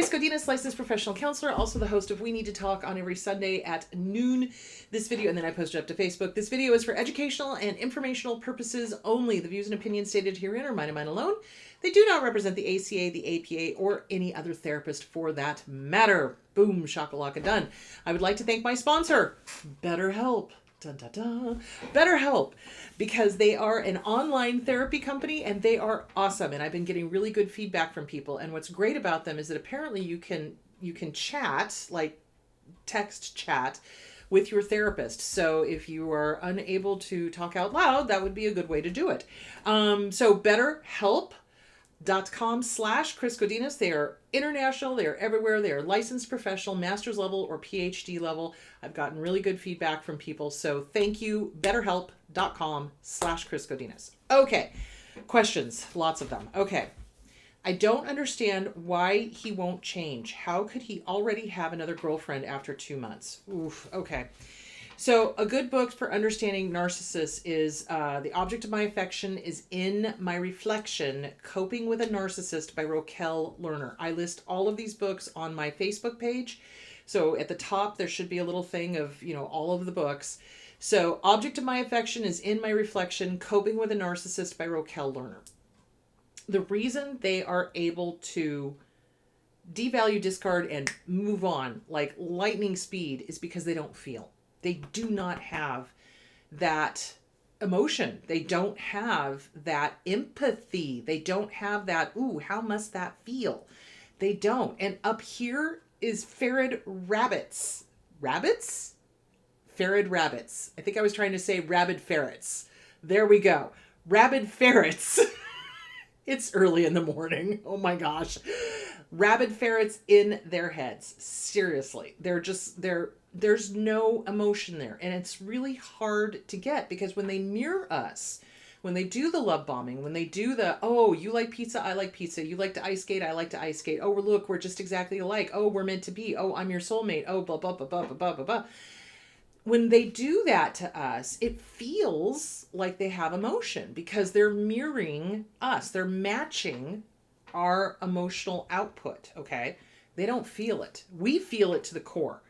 Chris Godinez, licensed professional counselor, also the host of We Need to Talk on every Sunday at noon. This video, and then I post it up to Facebook. This video is for educational and informational purposes only. The views and opinions stated herein are mine and mine alone. They do not represent the ACA, the APA, or any other therapist for that matter. Boom, shakalaka, done. I would like to thank my sponsor, BetterHelp. Dun, dun, dun. BetterHelp, because they are an online therapy company and they are awesome. And I've been getting really good feedback from people. And what's great about them is that apparently you can chat, like text chat, with your therapist. So if you are unable to talk out loud, that would be a good way to do it. So BetterHelp.com/Chris Godinez. They are international. They are everywhere. They are licensed professional, master's level or PhD level. I've gotten really good feedback from people. So thank you. BetterHelp.com/Chris Godinez. Okay. Questions. Lots of them. Okay. I don't understand why he won't change. How could he already have another girlfriend after 2 months? Oof. Okay. So a good book for understanding narcissists is The Object of My Affection is in My Reflection, Coping with a Narcissist by Raquel Lerner. I list all of these books on my Facebook page. So at the top, there should be a little thing of, all of the books. So Object of My Affection is in My Reflection, Coping with a Narcissist by Raquel Lerner. The reason they are able to devalue, discard, and move on like lightning speed is because they don't feel. They do not have that emotion. They don't have that empathy. They don't have that, ooh, how must that feel? They don't. And up here is ferret rabbits. Rabbits? Ferret rabbits. I think I was trying to say rabid ferrets. There we go. Rabid ferrets. It's early in the morning. Oh my gosh. Rabid ferrets in their heads. Seriously. There's no emotion there. And it's really hard to get because when they mirror us, when they do the love bombing, when they do the, oh, you like pizza, I like pizza. You like to ice skate, I like to ice skate. Oh, look, we're just exactly alike. Oh, we're meant to be. Oh, I'm your soulmate. Oh, blah, blah, blah, blah, blah, blah, blah, blah. When they do that to us, it feels like they have emotion because they're mirroring us. They're matching our emotional output, okay? They don't feel it. We feel it to the core.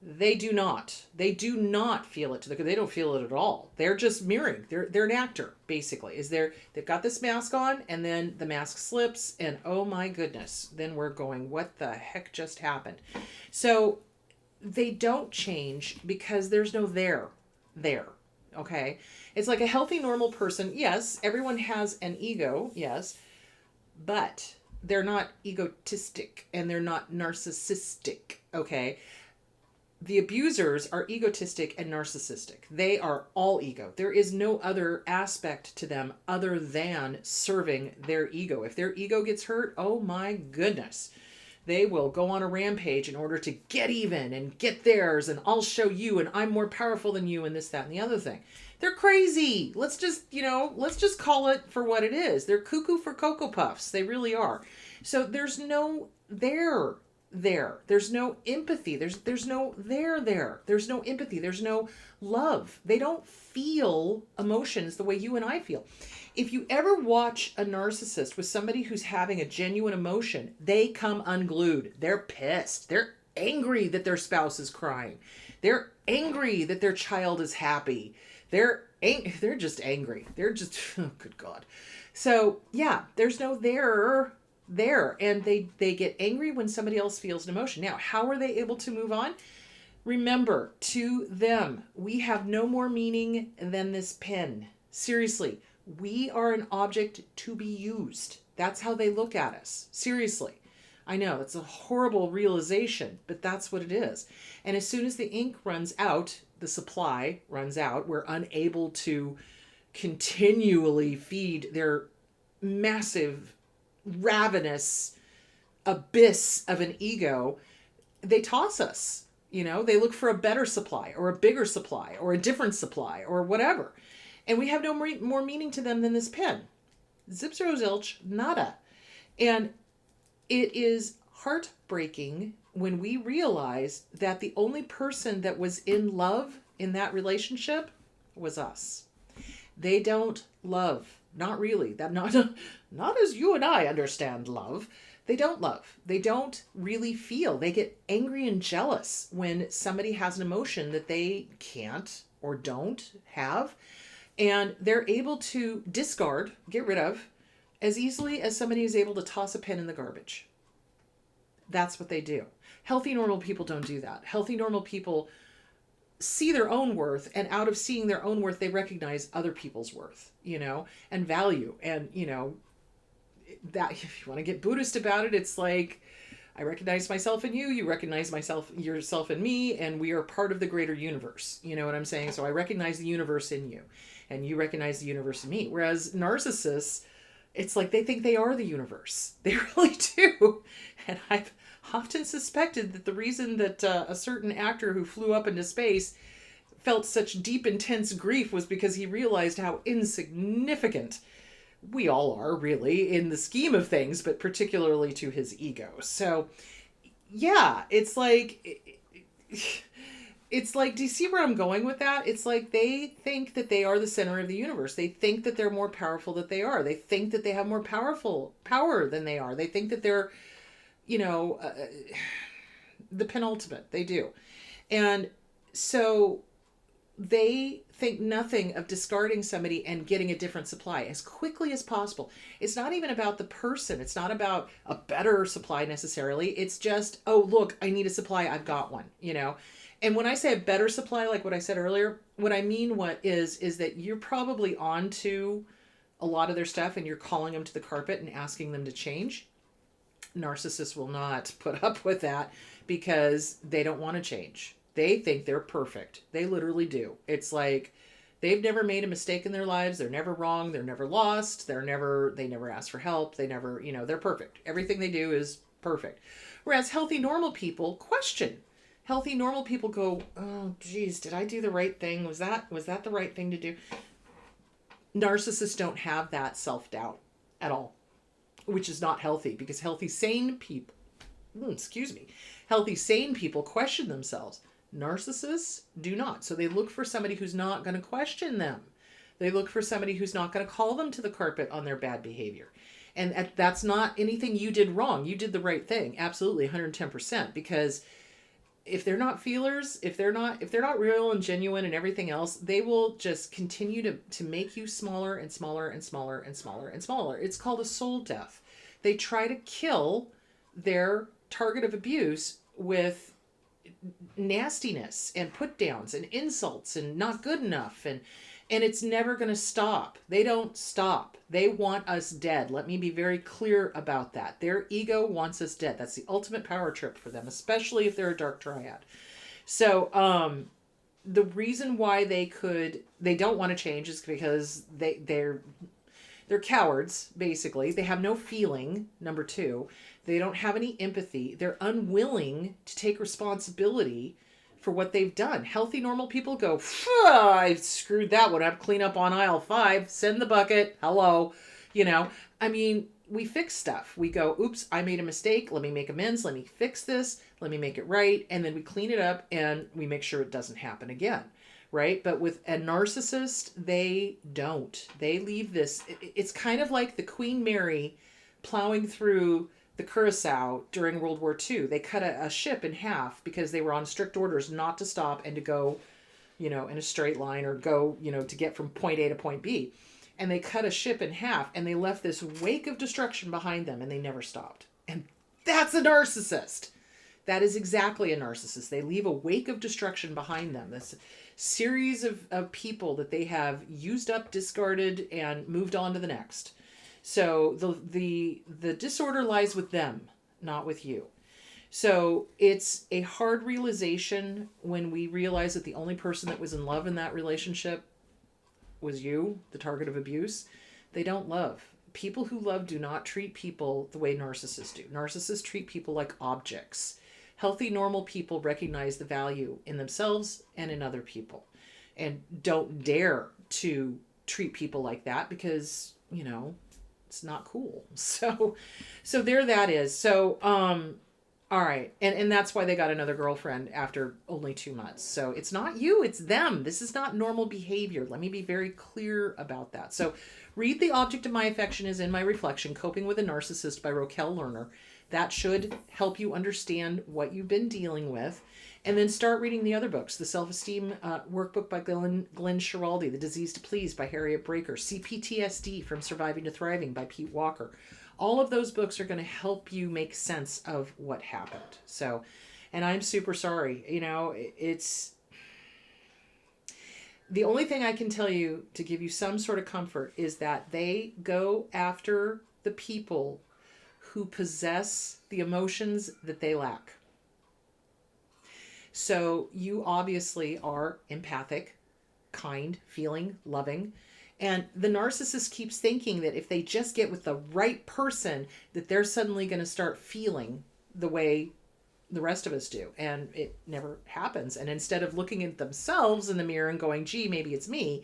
They do not. They do not feel it to the core. They don't feel it at all. They're just mirroring. They're an actor, basically. They've got this mask on, and then the mask slips, and oh my goodness. Then we're going, what the heck just happened? So they don't change because there's no there, okay? It's like a healthy, normal person. Yes, everyone has an ego, yes, but they're not egotistic and they're not narcissistic, okay? The abusers are egotistic and narcissistic. They are all ego. There is no other aspect to them other than serving their ego. If their ego gets hurt, oh my goodness. They will go on a rampage in order to get even and get theirs, and I'll show you, and I'm more powerful than you, and this, that, and the other thing. They're crazy. Let's just call it for what it is. They're cuckoo for Cocoa Puffs. They really are. So there's no there. There's no empathy. There's no there. There's no empathy. There's no love. They don't feel emotions the way you and I feel. If you ever watch a narcissist with somebody who's having a genuine emotion, they come unglued. They're pissed. They're angry that their spouse is crying. They're angry that their child is happy. They're just angry. They're just, oh, good God. So yeah, there's no there. And they get angry when somebody else feels an emotion. Now, how are they able to move on? Remember, to them, we have no more meaning than this pen. Seriously. We are an object to be used. That's how they look at us. Seriously. I know, it's a horrible realization, but that's what it is. And as soon as the ink runs out, the supply runs out, we're unable to continually feed their massive, ravenous abyss of an ego, they toss us. They look for a better supply or a bigger supply or a different supply or whatever. And we have no more meaning to them than this pen. Zip, zero, zilch, nada. And it is heartbreaking when we realize that the only person that was in love in that relationship was us. They don't love. Not really. Not as you and I understand love. They don't love. They don't really feel. They get angry and jealous when somebody has an emotion that they can't or don't have. And they're able to discard, get rid of, as easily as somebody is able to toss a pen in the garbage. That's what they do. Healthy, normal people don't do that. Healthy, normal people see their own worth, and out of seeing their own worth, they recognize other people's worth, and value. And, that if you want to get Buddhist about it, it's like, I recognize myself in you, you recognize yourself in me, and we are part of the greater universe. You know what I'm saying? So I recognize the universe in you, and you recognize the universe in me. Whereas narcissists, it's like they think they are the universe. They really do. And I've often suspected that the reason that a certain actor who flew up into space felt such deep, intense grief was because he realized how insignificant we all are, really, in the scheme of things, but particularly to his ego. So, yeah, it's like, do you see where I'm going with that? It's like they think that they are the center of the universe. They think that they're more powerful than they are. They think that they have more power than they are. They think that they're, the penultimate. They do. And so they think nothing of discarding somebody and getting a different supply as quickly as possible. It's not even about the person. It's not about a better supply necessarily. It's just, oh, look, I need a supply. I've got one, And when I say a better supply, like what I said earlier, what I mean is that you're probably on to a lot of their stuff and you're calling them to the carpet and asking them to change. Narcissists will not put up with that because they don't want to change. They think they're perfect. They literally do. It's like they've never made a mistake in their lives. They're never wrong. They're never lost. They never ask for help. They never, they're perfect. Everything they do is perfect. Whereas healthy, normal people question. Healthy, normal people go, oh, geez, did I do the right thing? Was that the right thing to do? Narcissists don't have that self-doubt at all, which is not healthy, because healthy, sane people, healthy, sane people question themselves. Narcissists do not. So they look for somebody who's not going to question them. They look for somebody who's not going to call them to the carpet on their bad behavior. And that's not anything you did wrong. You did the right thing. Absolutely, 110%. Because if they're not feelers, if they're not real and genuine and everything else, they will just continue to make you smaller and smaller and smaller and smaller and smaller. It's called a soul death. They try to kill their target of abuse with nastiness and put downs and insults and not good enough, and it's never going to stop. They don't stop. They want us dead. Let me be very clear about that. Their ego wants us dead. That's the ultimate power trip for them, especially if they're a dark triad. So the reason why they don't want to change is because they're cowards, basically. They have no feeling, number two. They don't have any empathy. They're unwilling to take responsibility for what they've done. Healthy, normal people go, I screwed that one up. Clean up on aisle 5. Send the bucket. Hello. We fix stuff. We go, oops, I made a mistake. Let me make amends. Let me fix this. Let me make it right. And then we clean it up and we make sure it doesn't happen again. Right? But with a narcissist, they don't. They leave this. It's kind of like the Queen Mary plowing through the Curacao during World War II. They cut a ship in half because they were on strict orders not to stop and to go, in a straight line or go, to get from point A to point B. And they cut a ship in half and they left this wake of destruction behind them and they never stopped. And that's a narcissist. That is exactly a narcissist. They leave a wake of destruction behind them. This series of people that they have used up, discarded, and moved on to the next. So the disorder lies with them, not with you. So it's a hard realization when we realize that the only person that was in love in that relationship was you, the target of abuse. They don't love. People who love do not treat people the way narcissists do. Narcissists treat people like objects. Healthy, normal people recognize the value in themselves and in other people and don't dare to treat people like that because, it's not cool. So there that is. So, all right. And that's why they got another girlfriend after only 2 months. So it's not you, it's them. This is not normal behavior. Let me be very clear about that. So read The Object of My Affection is in My Reflection, Coping with a Narcissist by Raquel Lerner. That should help you understand what you've been dealing with. And then start reading the other books. The Self-Esteem Workbook by Glenn Schiraldi, The Disease to Please by Harriet Breaker, CPTSD From Surviving to Thriving by Pete Walker. All of those books are going to help you make sense of what happened. So, and I'm super sorry. It's the only thing I can tell you to give you some sort of comfort is that they go after the people who possess the emotions that they lack. So you obviously are empathic, kind, feeling, loving. And the narcissist keeps thinking that if they just get with the right person, that they're suddenly going to start feeling the way the rest of us do. And it never happens. And instead of looking at themselves in the mirror and going, gee, maybe it's me,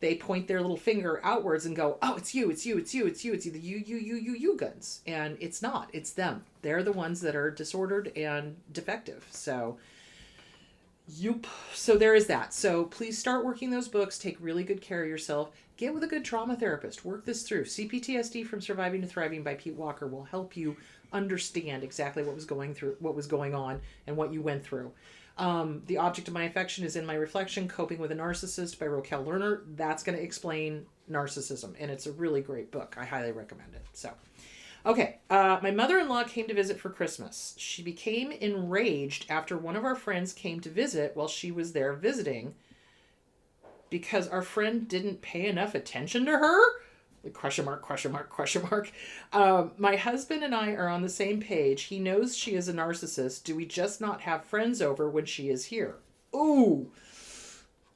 they point their little finger outwards and go, oh, it's you, it's you, it's you, it's you, it's the you guns. And it's not, it's them. They're the ones that are disordered and defective. So there is that. So please start working those books. Take really good care of yourself. Get with a good trauma therapist. Work this through. CPTSD From Surviving to Thriving by Pete Walker will help you understand exactly what was going on, and what you went through. The Object of My Affection is in my reflection. Coping with a Narcissist by Raquel Lerner. That's going to explain narcissism, and it's a really great book. I highly recommend it. So. Okay, my mother-in-law came to visit for Christmas. She became enraged after one of our friends came to visit while she was there visiting because our friend didn't pay enough attention to her. Question mark, question mark, question mark. My husband and I are on the same page. He knows she is a narcissist. Do we just not have friends over when she is here? Ooh,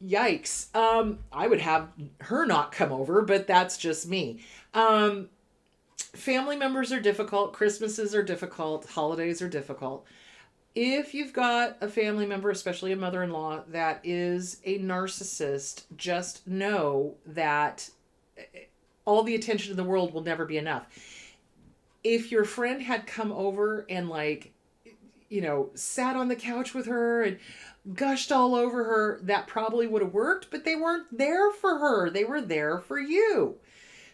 yikes. I would have her not come over, but that's just me. Family members are difficult. Christmases are difficult. Holidays are difficult. If you've got a family member, especially a mother-in-law, that is a narcissist, just know that all the attention in the world will never be enough. If your friend had come over and sat on the couch with her and gushed all over her, that probably would have worked, but they weren't there for her. They were there for you.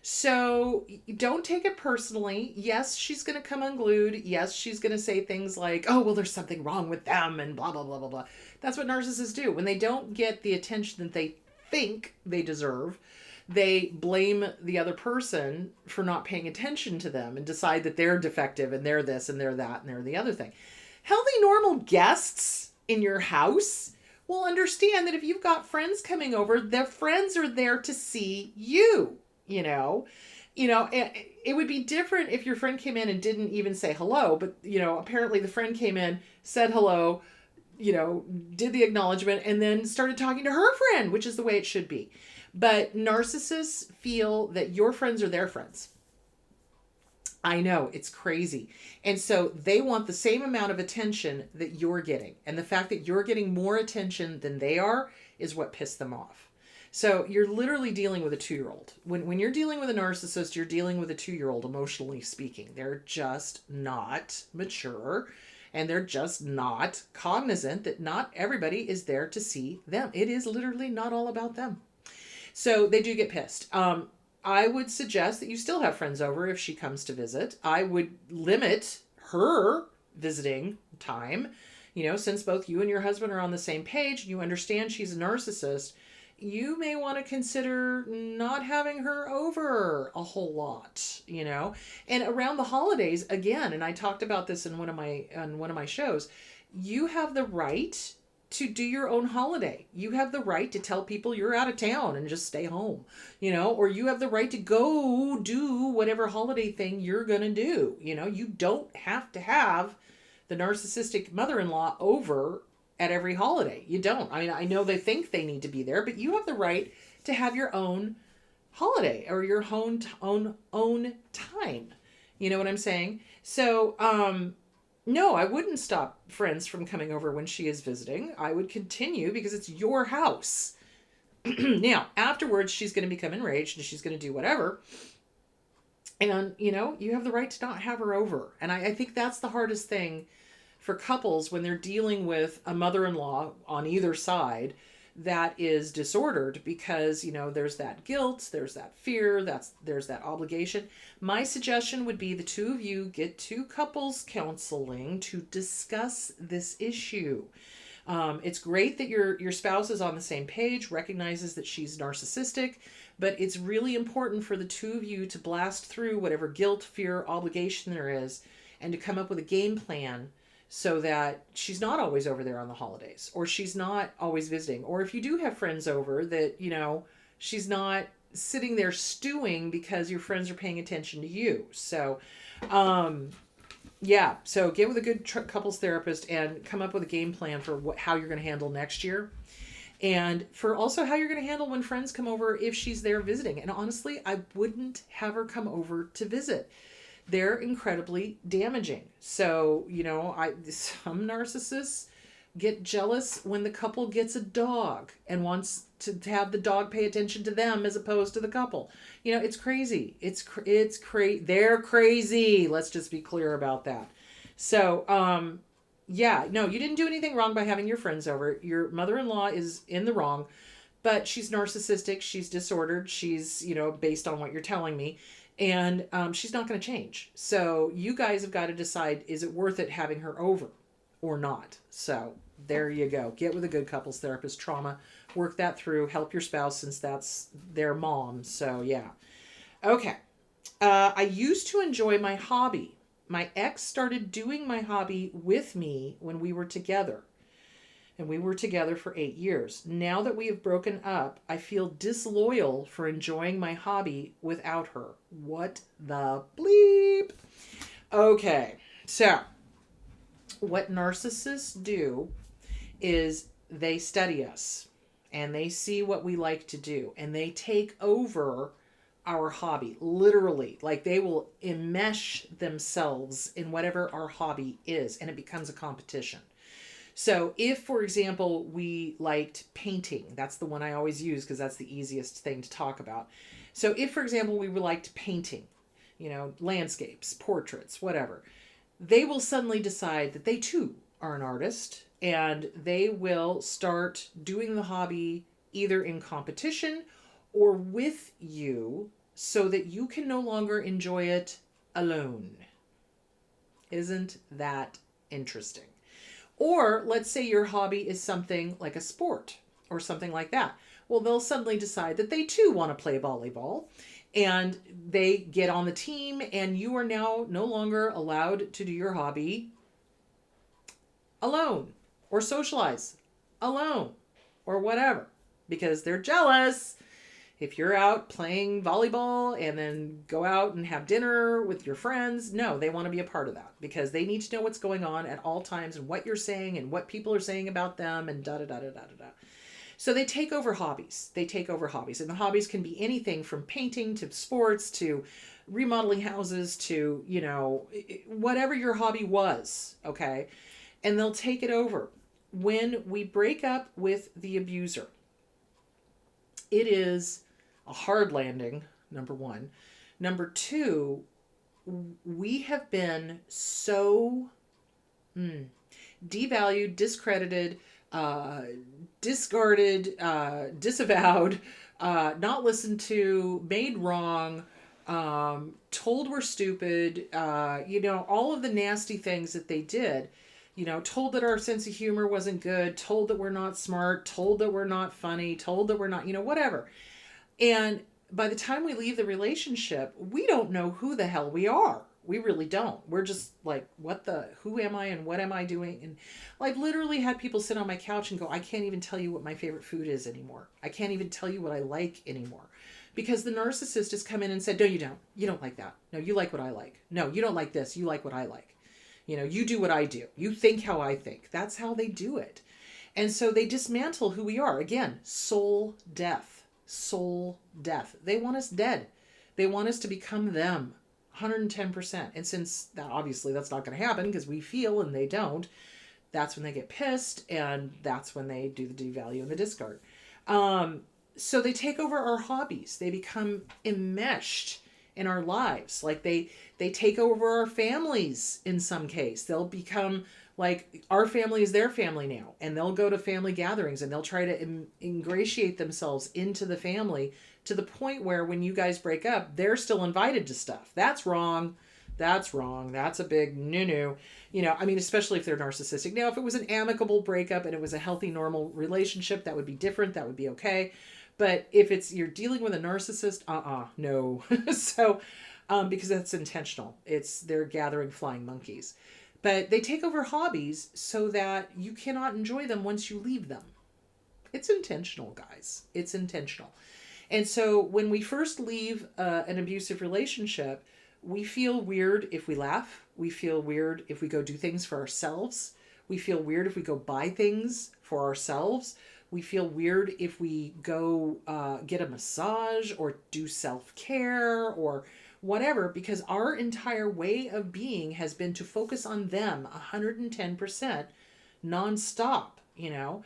So don't take it personally. Yes, she's going to come unglued. Yes, she's going to say things like, oh, well, there's something wrong with them and blah, blah, blah, blah, blah. That's what narcissists do. When they don't get the attention that they think they deserve, they blame the other person for not paying attention to them and decide that they're defective and they're this and they're that and they're the other thing. Healthy, normal guests in your house will understand that if you've got friends coming over, their friends are there to see you. It would be different if your friend came in and didn't even say hello, but, apparently the friend came in, said hello, did the acknowledgement, and then started talking to her friend, which is the way it should be. But narcissists feel that your friends are their friends. I know, it's crazy. And so they want the same amount of attention that you're getting. And the fact that you're getting more attention than they are is what pissed them off. So you're literally dealing with a 2-year-old. When you're dealing with a narcissist, you're dealing with a 2-year-old, emotionally speaking. They're just not mature, and they're just not cognizant that not everybody is there to see them. It is literally not all about them. So they do get pissed. I would suggest that you still have friends over if she comes to visit. I would limit her visiting time. Since both you and your husband are on the same page, you understand she's a narcissist, you may want to consider not having her over a whole lot, and around the holidays again. And I talked about this in one of my shows. You have the right to do your own holiday. You have the right to tell people you're out of town and just stay home, or you have the right to go do whatever holiday thing you're going to do. You don't have to have the narcissistic mother-in-law over at every holiday. You don't. I mean, I know they think they need to be there, but you have the right to have your own holiday or your own time. You know what I'm saying? So, no, I wouldn't stop friends from coming over when she is visiting. I would continue because it's your house. Now, afterwards, she's going to become enraged and she's going to do whatever. And, you have the right to not have her over. And I think that's the hardest thing for couples when they're dealing with a mother-in-law on either side that is disordered because, there's that guilt, there's that fear, there's that obligation. My suggestion would be the two of you get to couples counseling to discuss this issue. It's great that your spouse is on the same page, recognizes that she's narcissistic, but it's really important for the two of you to blast through whatever guilt, fear, obligation there is, and to come up with a game plan so that she's not always over there on the holidays, or she's not always visiting, or if you do have friends over, that she's not sitting there stewing because your friends are paying attention to you. So yeah, so get with a good couples therapist and come up with a game plan for how you're going to handle next year, and for also how you're going to handle when friends come over if she's there visiting. And honestly, I wouldn't have her come over to visit. They're incredibly damaging. So, some narcissists get jealous when the couple gets a dog and wants to have the dog pay attention to them as opposed to the couple. It's crazy. It's crazy. They're crazy. Let's just be clear about that. So, yeah, no, you didn't do anything wrong by having your friends over. Your mother-in-law is in the wrong, but she's narcissistic. She's disordered. She's, based on what you're telling me. And she's not going to change. So you guys have got to decide, is it worth it having her over or not? So there you go. Get with a good couples therapist. Trauma. Work that through. Help your spouse since that's their mom. So yeah. Okay. I used to enjoy my hobby. My ex started doing my hobby with me when we were together. And we were together for 8 years. Now that we have broken up, I feel disloyal for enjoying my hobby without her. What the bleep? Okay, so what narcissists do is they study us and they see what we like to do and they take over our hobby, literally. Like they will enmesh themselves in whatever our hobby is, and it becomes a competition. So if, for example, we liked painting, that's the one I always use because that's the easiest thing to talk about. So if, for example, we liked painting, landscapes, portraits, whatever, they will suddenly decide that they too are an artist, and they will start doing the hobby either in competition or with you so that you can no longer enjoy it alone. Isn't that interesting? Or let's say your hobby is something like a sport or something like that. Well, they'll suddenly decide that they too want to play volleyball, and they get on the team, and you are now no longer allowed to do your hobby alone or socialize alone or whatever because they're jealous. If you're out playing volleyball and then go out and have dinner with your friends, no, they want to be a part of that because they need to know what's going on at all times and what you're saying and what people are saying about them and da-da-da-da-da-da-da. So they take over hobbies. And the hobbies can be anything from painting to sports to remodeling houses to, whatever your hobby was, okay? And they'll take it over. When we break up with the abuser, it is a hard landing, number one. Number two, we have been so devalued, discredited, discarded, disavowed, not listened to, made wrong, told we're stupid, all of the nasty things that they did. Told that our sense of humor wasn't good, told that we're not smart, told that we're not funny, told that we're not, whatever. And by the time we leave the relationship, we don't know who the hell we are. We really don't. We're just like, who am I and what am I doing? And I've literally had people sit on my couch and go, I can't even tell you what my favorite food is anymore. I can't even tell you what I like anymore. Because the narcissist has come in and said, no, you don't. You don't like that. No, you like what I like. No, you don't like this. You like what I like. You do what I do. You think how I think. That's how they do it. And so they dismantle who we are. Again, soul death. Soul death. They want us dead. They want us to become them. 110%. And since that obviously that's not going to happen because we feel and they don't, that's when they get pissed, and that's when they do the devalue and the discard. So they take over our hobbies. They become enmeshed in our lives. Like they take over our families in some case. They'll become like our family is their family now, and they'll go to family gatherings and they'll try to ingratiate themselves into the family to the point where when you guys break up, they're still invited to stuff. That's wrong. That's wrong. That's a big no-no. You know, I mean, especially if they're narcissistic. Now, if it was an amicable breakup and it was a healthy, normal relationship, that would be different. That would be okay. But if it's you're dealing with a narcissist, no. So, because that's intentional. They're gathering flying monkeys. But they take over hobbies so that you cannot enjoy them once you leave them. It's intentional, guys. It's intentional. And so when we first leave an abusive relationship, we feel weird if we laugh. We feel weird if we go do things for ourselves. We feel weird if we go buy things for ourselves. We feel weird if we go get a massage or do self-care or whatever, because our entire way of being has been to focus on them 110% nonstop, you know.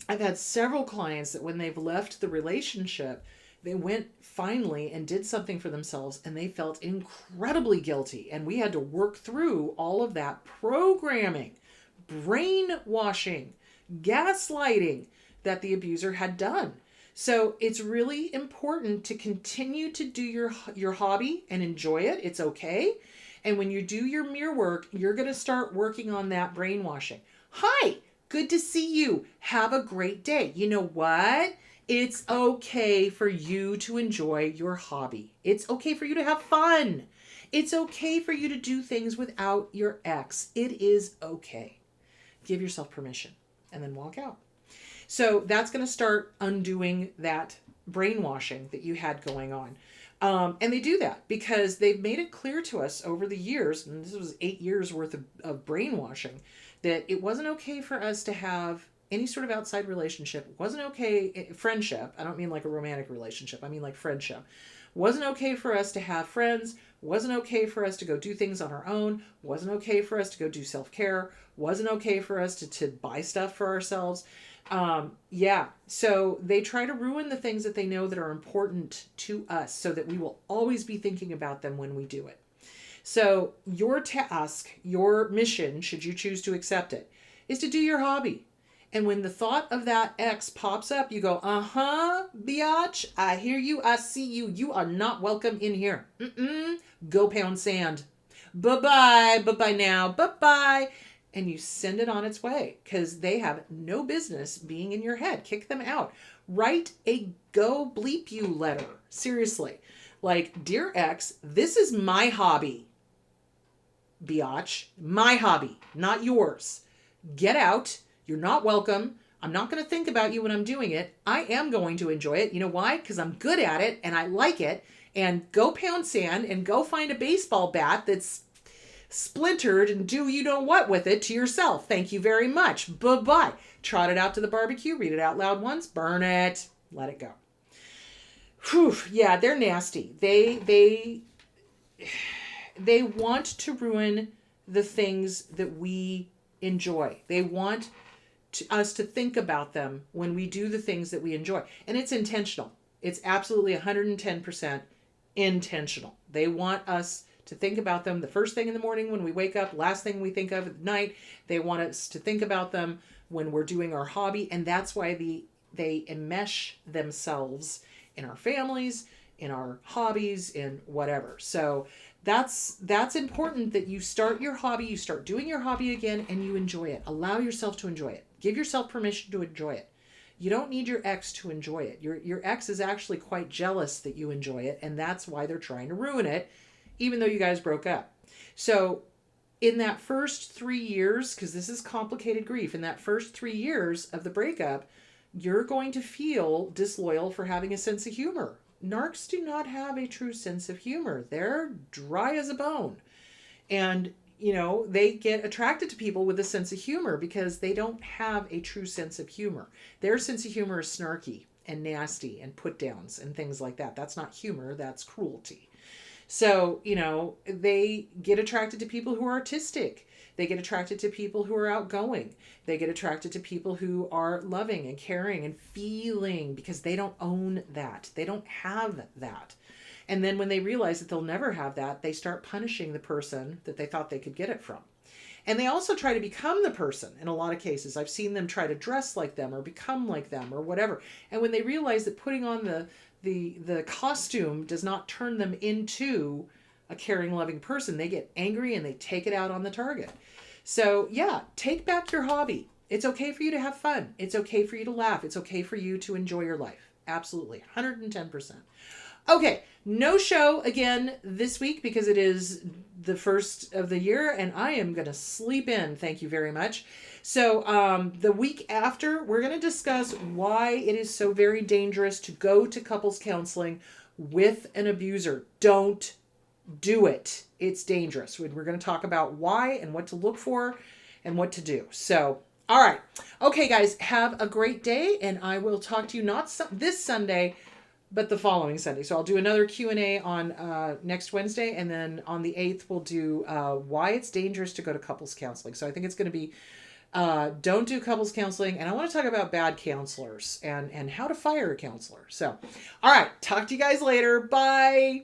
I've had several clients that when they've left the relationship, they went finally and did something for themselves and they felt incredibly guilty. And we had to work through all of that programming, brainwashing, gaslighting that the abuser had done. So it's really important to continue to do your hobby and enjoy it. It's okay. And when you do your mirror work, you're going to start working on that brainwashing. Hi, good to see you. Have a great day. You know what? It's okay for you to enjoy your hobby. It's okay for you to have fun. It's okay for you to do things without your ex. It is okay. Give yourself permission and then walk out. So that's going to start undoing that brainwashing that you had going on. And they do that because they've made it clear to us over the years, and this was 8 years worth of brainwashing, that it wasn't okay for us to have any sort of outside relationship. It wasn't okay, friendship. I don't mean like a romantic relationship. I mean like friendship. Wasn't okay for us to have friends. Wasn't okay for us to go do things on our own. Wasn't okay for us to go do self-care. Wasn't okay for us to buy stuff for ourselves. So they try to ruin the things that they know that are important to us so that we will always be thinking about them when we do it. So your task, your mission, should you choose to accept it, is to do your hobby. And when the thought of that ex pops up, you go, biatch, I hear you, I see you. You are not welcome in here. Go pound sand. Bye-bye. Bye-bye now. Bye-bye. And you send it on its way because they have no business being in your head. Kick them out. Write a go bleep you letter. Seriously. Like, dear ex, this is my hobby. Biatch. My hobby, not yours. Get out. You're not welcome. I'm not going to think about you when I'm doing it. I am going to enjoy it. You know why? Because I'm good at it and I like it. And go pound sand and go find a baseball bat that's splintered and do you know what with it to yourself. Thank you very much. Bye-bye. Trot it out to the barbecue. Read it out loud once. Burn it. Let it go. Whew. Yeah, they're nasty. They want to ruin the things that we enjoy. They want us to think about them when we do the things that we enjoy. And it's intentional. It's absolutely 110% intentional. They want us to think about them the first thing in the morning when we wake up, last thing we think of at night. They want us to think about them when we're doing our hobby. And that's why they enmesh themselves in our families, in our hobbies, in whatever. So that's important that you start your hobby, you start doing your hobby again, and you enjoy it. Allow yourself to enjoy it. Give yourself permission to enjoy it. You don't need your ex to enjoy it. Your ex is actually quite jealous that you enjoy it, and that's why they're trying to ruin it, even though you guys broke up. So in that first 3 years, because this is complicated grief, in that first 3 years of the breakup, you're going to feel disloyal for having a sense of humor. Narcs do not have a true sense of humor. They're dry as a bone. And, you know, they get attracted to people with a sense of humor because they don't have a true sense of humor. Their sense of humor is snarky and nasty and put downs and things like that. That's not humor, that's cruelty. So, you know, they get attracted to people who are artistic. They get attracted to people who are outgoing. They get attracted to people who are loving and caring and feeling because they don't own that. They don't have that. And then when they realize that they'll never have that, they start punishing the person that they thought they could get it from. And they also try to become the person in a lot of cases. I've seen them try to dress like them or become like them or whatever. And when they realize that putting on the costume does not turn them into a caring, loving person, they get angry and they take it out on the target. So yeah, take back your hobby. It's okay for you to have fun. It's okay for you to laugh. It's okay for you to enjoy your life. Absolutely. 110%. Okay, no show again this week because it is the first of the year and I am going to sleep in. Thank you very much. So the week after, we're going to discuss why it is so very dangerous to go to couples counseling with an abuser. Don't do it. It's dangerous. We're going to talk about why and what to look for and what to do. So, all right. Okay, guys, have a great day and I will talk to you not this Sunday, but the following Sunday. So I'll do another Q&A on next Wednesday, and then on the 8th we'll do why it's dangerous to go to couples counseling. So I think it's going to be don't do couples counseling, and I want to talk about bad counselors and how to fire a counselor. So, all right, talk to you guys later. Bye.